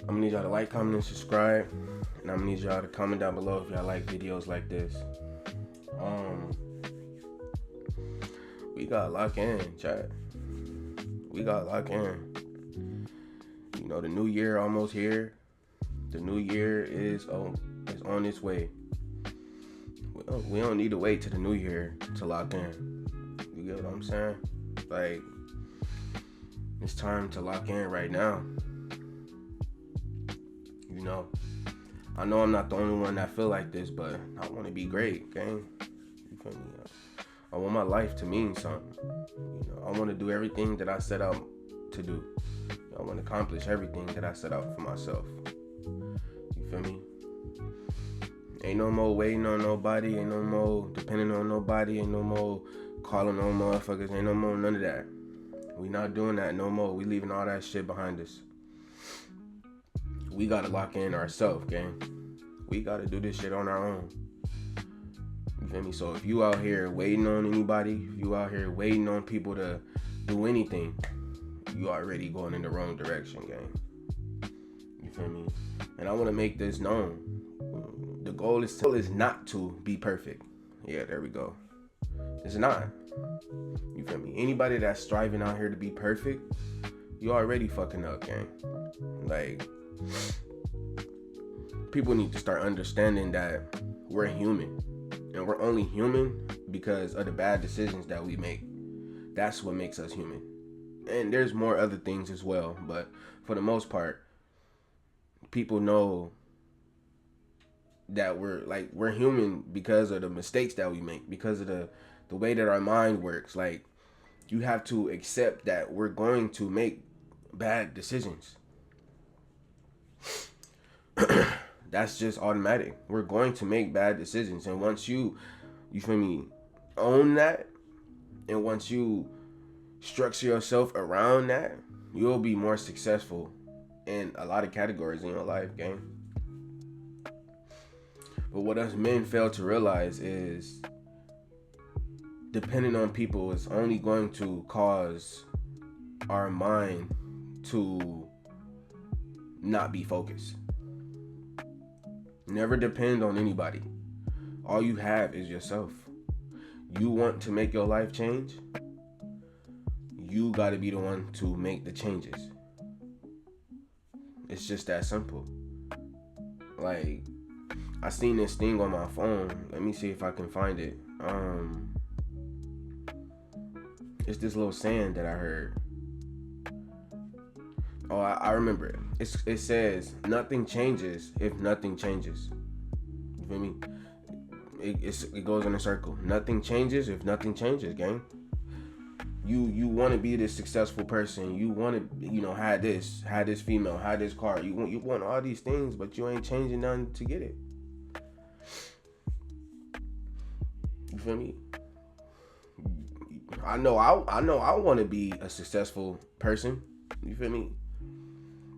I'm gonna need y'all to like, comment, and subscribe. And I'm gonna need y'all to comment down below if y'all like videos like this. We gotta lock in, chat. We gotta lock in. You know, the new year almost here. The new year is on its way. We don't need to wait till the new year to lock in. You get what I'm saying? Like, it's time to lock in right now. You know, I know I'm not the only one that feel like this, but I want to be great, gang. You feel me? I want my life to mean something. You know, I want to do everything that I set out to do. I want to accomplish everything that I set out for myself. You feel me? Ain't no more waiting on nobody. Ain't no more depending on nobody. Ain't no more calling on motherfuckers. Ain't no more none of that. We not doing that no more. We leaving all that shit behind us. We gotta lock in ourselves, gang. We gotta do this shit on our own. You feel me? So if you out here waiting on anybody, if you out here waiting on people to do anything, you already going in the wrong direction, gang. You feel me? And I want to make this known. The goal is not to be perfect. Yeah, there we go. It's not. You feel me? Anybody that's striving out here to be perfect, you already fucking up, gang. Like, people need to start understanding that we're human. And we're only human because of the bad decisions that we make. That's what makes us human. And there's more other things as well. But for the most part, people know that we're human because of the mistakes that we make, because of the way that our mind works. Like, you have to accept that we're going to make bad decisions. That's just automatic. We're going to make bad decisions. And once you feel me, own that, and once you structure yourself around that, you'll be more successful in a lot of categories in your life, gang. But what us men fail to realize is depending on people is only going to cause our mind to not be focused. Never depend on anybody. All you have is yourself. You want to make your life change? You got to be the one to make the changes. It's just that simple. Like, I seen this thing on my phone. Let me see if I can find it. It's this little saying that I heard. Oh, I remember it. It says, nothing changes if nothing changes. You feel me? It goes in a circle. Nothing changes if nothing changes, gang. You want to be this successful person. You want to, have this female, have this car. You want all these things, but you ain't changing nothing to get it. You feel me? I know I want to be a successful person. You feel me?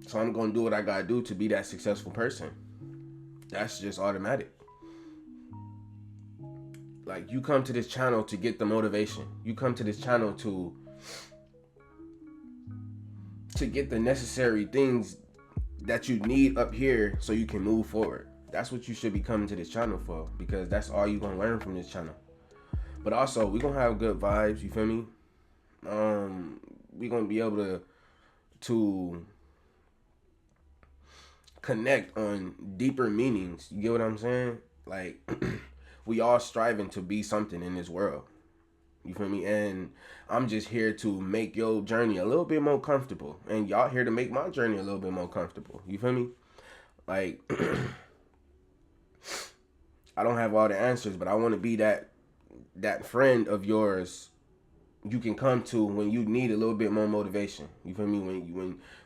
So I'm going to do what I got to do to be that successful person. That's just automatic. Like, you come to this channel to get the motivation. You come to this channel to get the necessary things that you need up here so you can move forward. That's what you should be coming to this channel for, because that's all you're going to learn from this channel. But also, we're going to have good vibes, you feel me? We're going to be able to connect on deeper meanings. You get what I'm saying? Like, we all striving to be something in this world. You feel me? And I'm just here to make your journey a little bit more comfortable. And y'all here to make my journey a little bit more comfortable. You feel me? Like, I don't have all the answers, but I want to be that friend of yours you can come to when you need a little bit more motivation. You feel me?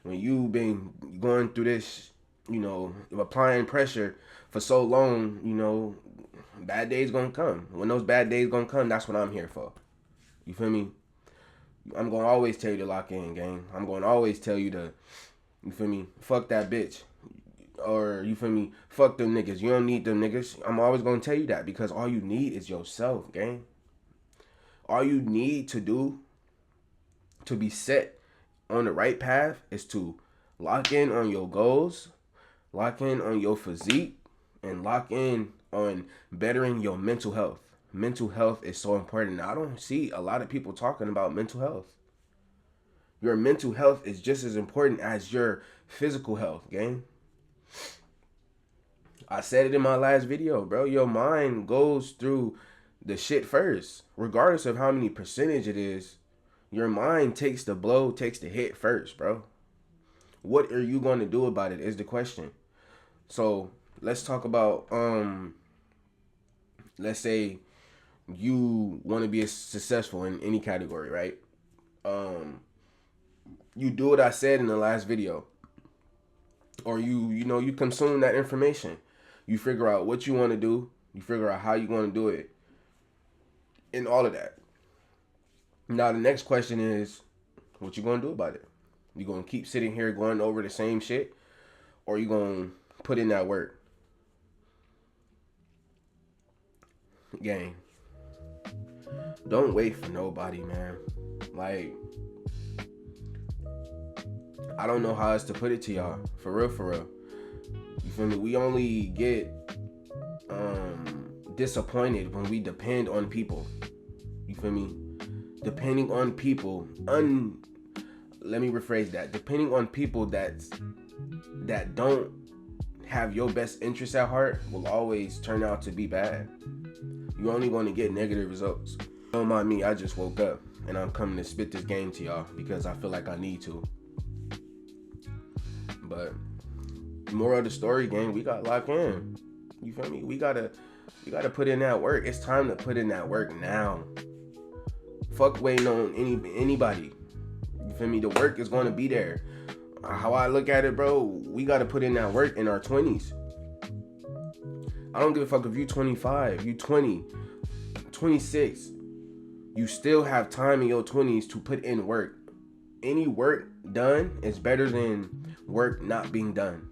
When you've been going through this, applying pressure for so long, bad days gonna come. When those bad days gonna come, that's what I'm here for. You feel me? I'm gonna always tell you to lock in, gang. I'm gonna always tell you to, you feel me, fuck that bitch. Or, you feel me, fuck them niggas. You don't need them niggas. I'm always gonna tell you that, because all you need is yourself, gang. All you need to do to be set on the right path is to Lock in on your goals, lock in on your physique, and lock in on bettering your mental health. Mental health is so important. I don't see a lot of people talking about mental health. Your mental health is just as important as your physical health, gang. I said it in my last video, bro. Your mind goes through the shit first. Regardless of how many percentage it is, your mind takes the blow, takes the hit first, bro. What are you going to do about it is the question. So let's talk about let's say you want to be successful in any category, right? You do what I said in the last video, or you consume that information. You figure out what you want to do. You figure out how you want to do it, and all of that. Now the next question is, what you gonna do about it? You gonna keep sitting here going over the same shit, or you gonna put in that work? Gang, don't wait for nobody, man. Like, I don't know how else to put it to y'all. For real, for real. You feel me? We only get disappointed when we depend on people. You feel me? Depending on people, let me rephrase that. Depending on people that don't have your best interests at heart will always turn out to be bad. You're only going to get negative results. Don't mind me, I just woke up and I'm coming to spit this game to y'all because I feel like I need to. But moral of the story, gang, we got locked in. You feel me? We gotta put in that work. It's time to put in that work now. Fuck waiting on anybody. You feel me? The work is gonna be there. How I look at it, bro, we gotta put in that work in our 20s. I don't give a fuck if you 25, you 20, 26. You still have time in your 20s to put in work. Any work done is better than work not being done.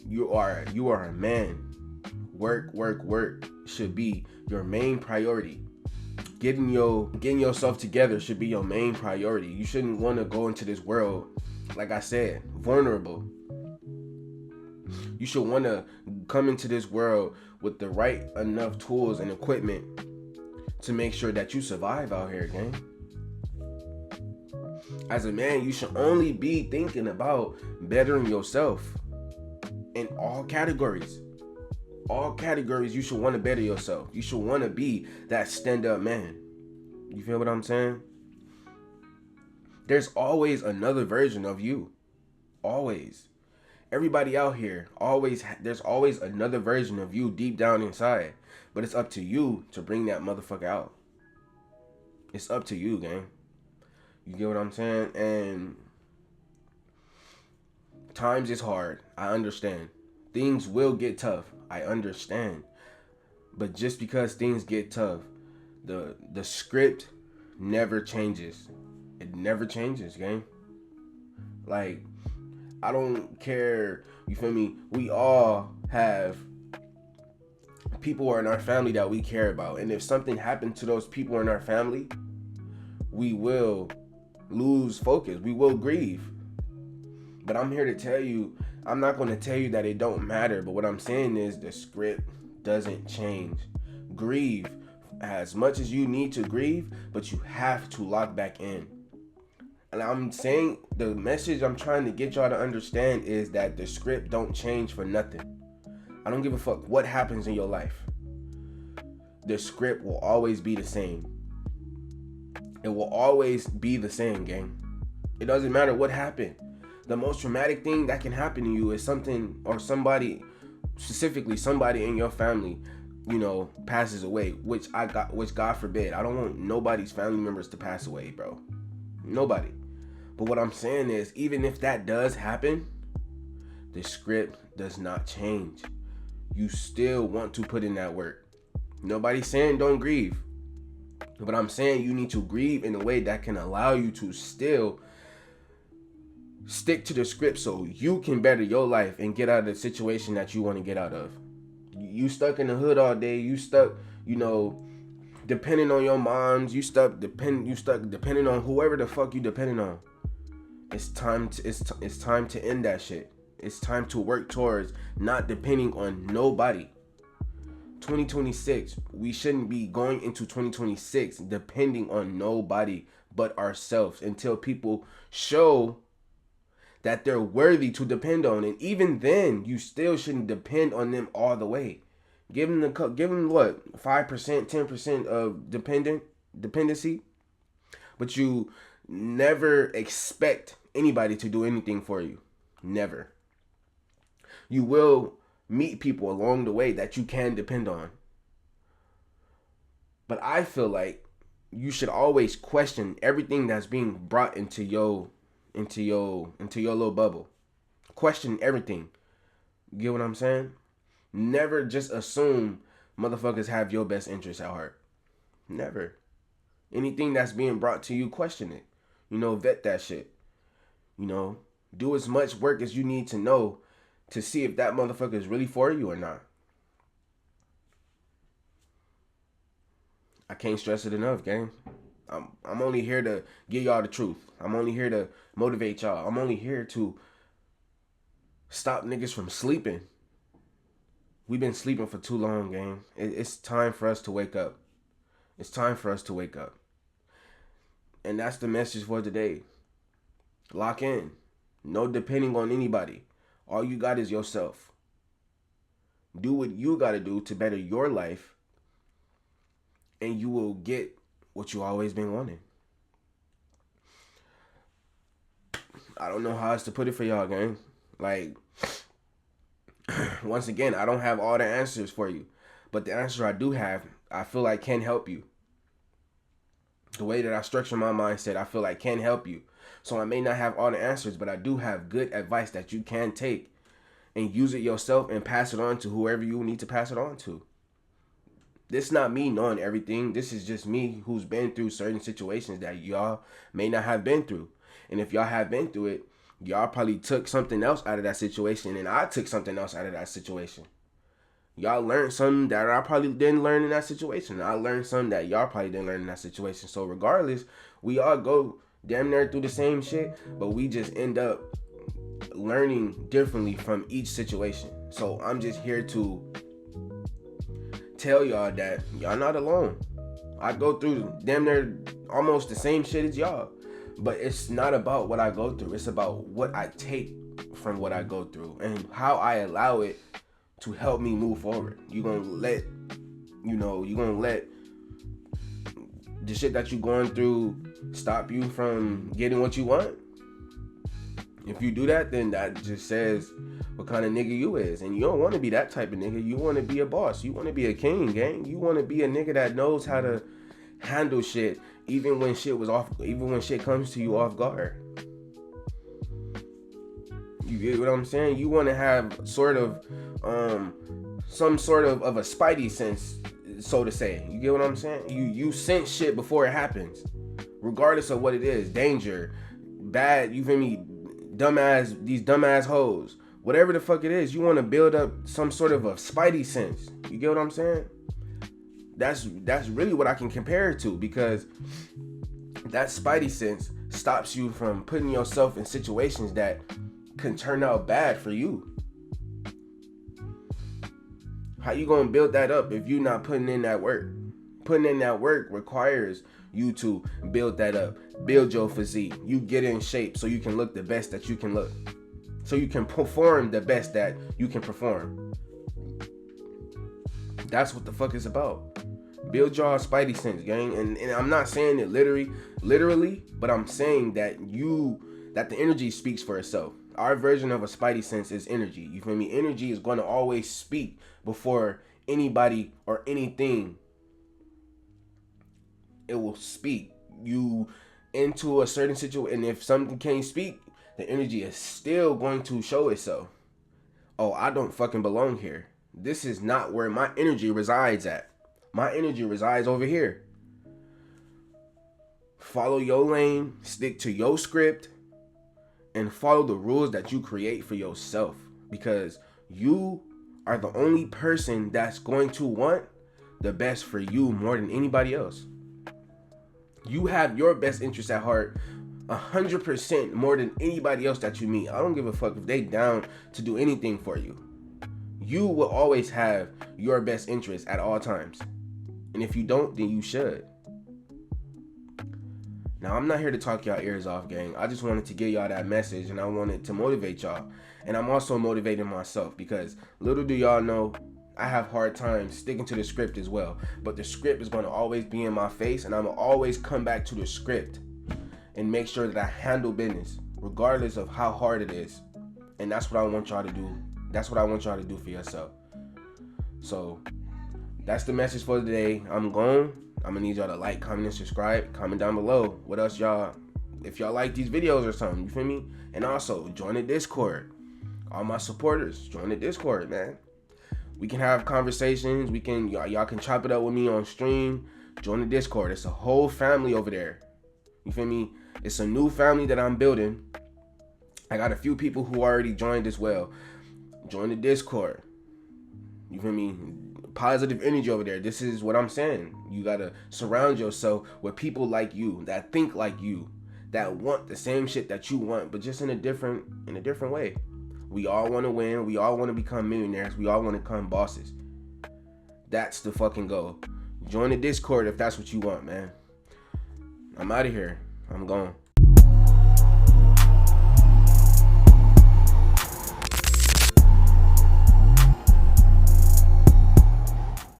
You are a man. Work should be your main priority. Getting yourself together should be your main priority. You shouldn't want to go into this world, like I said, vulnerable. You should want to come into this world with the right enough tools and equipment to make sure that you survive out here, gang. As a man, you should only be thinking about bettering yourself in all categories. All categories, you should want to better yourself. You should want to be that stand-up man. You feel what I'm saying? There's always another version of you. Always. Everybody out here, there's always another version of you deep down inside. But it's up to you to bring that motherfucker out. It's up to you, gang. You get what I'm saying? And times is hard. I understand. Things will get tough. I understand. But just because things get tough, the script never changes. It never changes, gang. Like, I don't care. You feel me? We all have people in our family that we care about. And if something happened to those people in our family, we will lose focus. We will grieve. But I'm here to tell you, I'm not going to tell you that it don't matter. But what I'm saying is the script doesn't change. Grieve as much as you need to grieve, but you have to lock back in. And I'm saying the message I'm trying to get y'all to understand is that the script don't change for nothing. I don't give a fuck what happens in your life. The script will always be the same. It will always be the same, gang. It doesn't matter what happened. The most traumatic thing that can happen to you is something or somebody, specifically somebody in your family, passes away, which God forbid. I don't want nobody's family members to pass away, bro. Nobody. But what I'm saying is, even if that does happen, the script does not change. You still want to put in that work. Nobody's saying don't grieve. But I'm saying you need to grieve in a way that can allow you to still stick to the script so you can better your life and get out of the situation that you want to get out of. You stuck in the hood all day. You stuck, depending on your moms. You stuck depending on whoever the fuck you depending on. It's time to end that shit. It's time to work towards not depending on nobody. 2026, we shouldn't be going into 2026 depending on nobody but ourselves until people show that they're worthy to depend on. And even then, you still shouldn't depend on them all the way. Give them what, 5%, 10% of dependency, but you never expect anybody to do anything for you. Never. You will meet people along the way that you can depend on. But I feel like you should always question everything that's being brought into your little bubble. Question everything. You get what I'm saying? Never just assume motherfuckers have your best interest at heart. Never. Anything that's being brought to you, question it. Vet that shit. Do as much work as you need to know to see if that motherfucker is really for you or not. I can't stress it enough, gang. I'm only here to give y'all the truth. I'm only here to motivate y'all. I'm only here to stop niggas from sleeping. We've been sleeping for too long, gang. It's time for us to wake up. It's time for us to wake up. And that's the message for today. Lock in. No depending on anybody. All you got is yourself. Do what you got to do to better your life, and you will get what you always been wanting. I don't know how else to put it for y'all, gang. Like, once again, I don't have all the answers for you, but the answer I do have, I feel like can help you. The way that I structure my mindset, I feel like can help you. So I may not have all the answers, but I do have good advice that you can take and use it yourself and pass it on to whoever you need to pass it on to. This is not me knowing everything. This is just me who's been through certain situations that y'all may not have been through. And if y'all have been through it, y'all probably took something else out of that situation, and I took something else out of that situation. Y'all learned something that I probably didn't learn in that situation. I learned something that y'all probably didn't learn in that situation. So regardless, we all go damn near through the same shit, but we just end up learning differently from each situation. So I'm just here to tell y'all that y'all not alone. I go through damn near almost the same shit as y'all, but it's not about what I go through. It's about what I take from what I go through and how I allow it to help me move forward. You gonna let the shit that you going through stop you from getting what you want? If you do that, then that just says what kind of nigga you is. And you don't want to be that type of nigga. You want to be a boss. You want to be a king, gang. You want to be a nigga that knows how to handle shit even when shit comes to you off guard. You get what I'm saying? You want to have sort of some sort of a spidey sense, so to say. You get what I'm saying? You sense shit before it happens, regardless of what it is. Danger, bad, you feel me? These dumbass hoes, whatever the fuck it is, you want to build up some sort of a spidey sense. You get what I'm saying? That's really what I can compare it to, because that spidey sense stops you from putting yourself in situations that can turn out bad for you. How you gonna build that up if you're not putting in that work? Putting in that work requires you to build that up. Build your physique. You get in shape so you can look the best that you can look. So you can perform the best that you can perform. That's what the fuck it's about. Build your spidey sense, gang. And I'm not saying it literally, but I'm saying that the energy speaks for itself. Our version of a spidey sense is energy. You feel me? Energy is going to always speak before anybody or anything. It will speak you into a certain situation, and if something can't speak, the energy is still going to show itself. Oh, I don't fucking belong here. This is not where my energy resides at. My energy resides over here. Follow your lane, stick to your script, and follow the rules that you create for yourself, because you are the only person that's going to want the best for you more than anybody else. You have your best interest at heart 100% more than anybody else that you meet. I don't give a fuck if they down to do anything for you. You will always have your best interest at all times. And if you don't, then you should. Now, I'm not here to talk y'all ears off, gang. I just wanted to give y'all that message, and I wanted to motivate y'all. And I'm also motivating myself, because little do y'all know, I have hard times sticking to the script as well. But the script is going to always be in my face, and I'm going to always come back to the script and make sure that I handle business, regardless of how hard it is. And that's what I want y'all to do. That's what I want y'all to do for yourself. So, that's the message for today. I'm gone. I'm gonna need y'all to like, comment, and subscribe. Comment down below what else y'all, if y'all like these videos or something, you feel me? And also, join the Discord. All my supporters, join the Discord, man. We can have conversations. Y'all can chop it up with me on stream. Join the Discord. It's a whole family over there. You feel me? It's a new family that I'm building. I got a few people who already joined as well. Join the Discord. You feel me? Positive energy over there. This is what I'm saying. You gotta surround yourself with people like you, that think like you, that want the same shit that you want, but just in a different way. We all want to win. We all want to become millionaires. We all want to become bosses. That's the fucking goal. Join the Discord if that's what you want, man. I'm out of here. I'm gone.